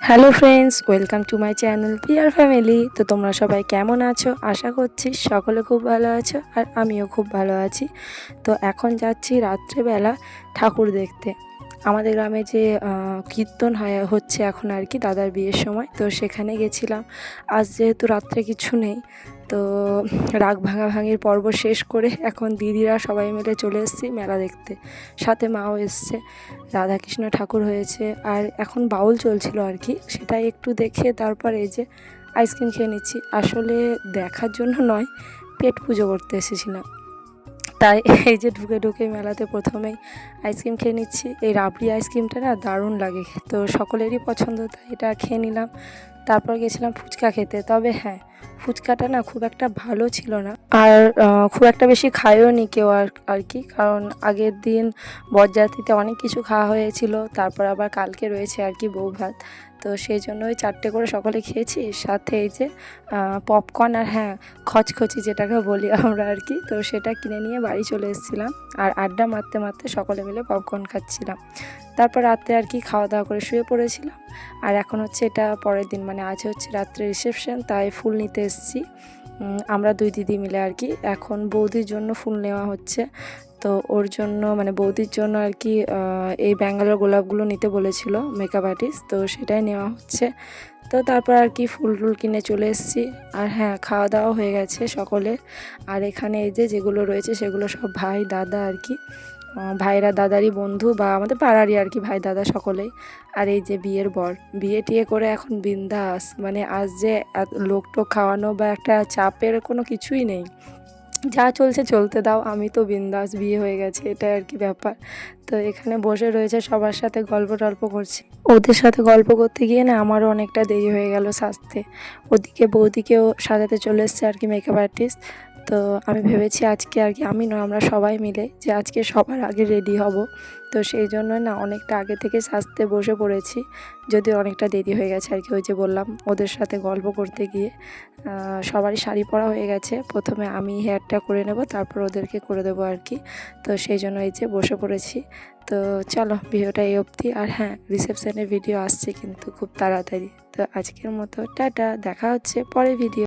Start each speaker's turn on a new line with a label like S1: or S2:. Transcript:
S1: Hello friends, welcome to my channel পিয়ার family. তো তোমরা সবাই কেমন আছো? আশা করছি সকলে খুব ভালো আছো, আর আমিও খুব ভালো আছি। তো এখন যাচ্ছি রাত্রেবেলা ঠাকুর দেখতে। আমাদের গ্রামে যে কীর্তন হচ্ছে এখন আর কি, দাদার বিয়ের সময়, তো সেখানে গেছিলাম। আজ যেহেতু রাত্রে কিছু নেই, তো রাগ ভাঙাভাঙির পর্ব শেষ করে এখন দিদিরা সবাই মিলে চলে এসেছি মেলা দেখতে। সাথে মাও এসছে। রাধাকৃষ্ণ ঠাকুর হয়েছে, আর এখন বাউল চলছিল আর কি, সেটাই একটু দেখে তারপর এই যে আইসক্রিম খেয়ে নিচ্ছি। আসলে দেখার জন্য নয়, পেট পুজো করতে এসেছিলাম, তাই এই যে ঢুকে ঢুকে মেলাতে প্রথমেই আইসক্রিম খেয়ে নিচ্ছি। এই রাবড়ি আইসক্রিমটা না দারুণ লাগে, তো সকলেরই পছন্দ, তাই এটা খেয়ে নিলাম। তারপর গেছিলাম ফুচকা খেতে, তবে হ্যাঁ, ফুচকাটা না খুব একটা ভালো ছিল না, আর খুব একটা বেশি খায়ও নি কেউ আর কি, কারণ আগের দিন বরযাত্রীতে অনেক কিছু খাওয়া হয়েছিল, তারপর আবার কালকে রয়েছে আর কি বউ ভাত, তো সেই জন্য ওই 4টে করে সকলে খেয়েছি। সাথে এই যে পপকর্ন, আর হ্যাঁ, খচখচি যেটাকে বলি আমরা আর কি, তো সেটা কিনে নিয়ে বাড়ি চলে এসেছিলাম, আর আড্ডা মারতে মারতে সকলে মিলে পপকর্ন খাচ্ছিলাম। তারপর রাত্রে আর কি খাওয়া দাওয়া করে শুয়ে পড়েছিলাম। আর এখন হচ্ছে এটা পরের দিন, মানে আজ হচ্ছে রাত্রে রিসেপশন, তাই ফুল নিতে এসেছি আমরা দুই দিদি মিলে আর কি। এখন বৌদির জন্য ফুল নেওয়া হচ্ছে, তো ওর জন্য মানে বৌদির জন্য আর কি এই ব্যাঙ্গালোর গোলাপগুলো নিতে বলেছিল মেকআপ আর্টিস্ট, তো সেটাই নেওয়া হচ্ছে। তো তারপর আর কি ফুল টুল কিনে চলে এসেছি। আর হ্যাঁ, খাওয়া দাওয়া হয়ে গেছে সকলে। আর এখানে এই যে যেগুলো রয়েছে সেগুলো সব ভাই দাদা আর কি, ভাইরা দাদারই বন্ধু, বা আমাদের পাড়ারই আর কি, ভাই দাদা সকলেই। আর এই যে বিয়ের বর, বিয়ে টিয়ে করে এখন বিন্দাস, মানে আজ যে লোক টোক খাওয়ানো বা একটা চাপের কোনো কিছুই নেই, যা চলছে চলতে দাও, আমি তো বিন্দাস, বিয়ে হয়ে গেছে, এটাই আর কি ব্যাপার। তো এখানে বসে রয়েছে সবার সাথে গল্প টল্প করছি। ওদের সাথে গল্প করতে গিয়ে না আমারও অনেকটা দেরি হয়ে গেল সাজতে। ওদিকে বৌদিকেও সাজাতে চলে এসছে আর কি মেকআপ আর্টিস্ট। তো আমি ভেবেছি আজকে আর কি, আমি নয়, আমরা সবাই মিলে যে আজকে সবার আগে রেডি হব। তো সেই জন্য না অনেকটা আগে থেকে সাজতে বসে পড়েছি, যদিও অনেকটা দেরি হয়ে গেছে আর কি। ওই যে বললাম, ওদের সাথে গল্প করতে গিয়ে সবারই শাড়ি পরা হয়ে গেছে। প্রথমে আমি হেয়ারটা করে নেব, তারপর ওদেরকে করে দেবো আর কি। তো সেই জন্য এই যে বসে পড়েছি। তো চলো, ভিডিওটা এই অবধি। আর হ্যাঁ, রিসেপশনের ভিডিও আসছে কিন্তু খুব তাড়াতাড়ি। তো আজকের মতো টাটা, দেখা হচ্ছে পরে ভিডিও।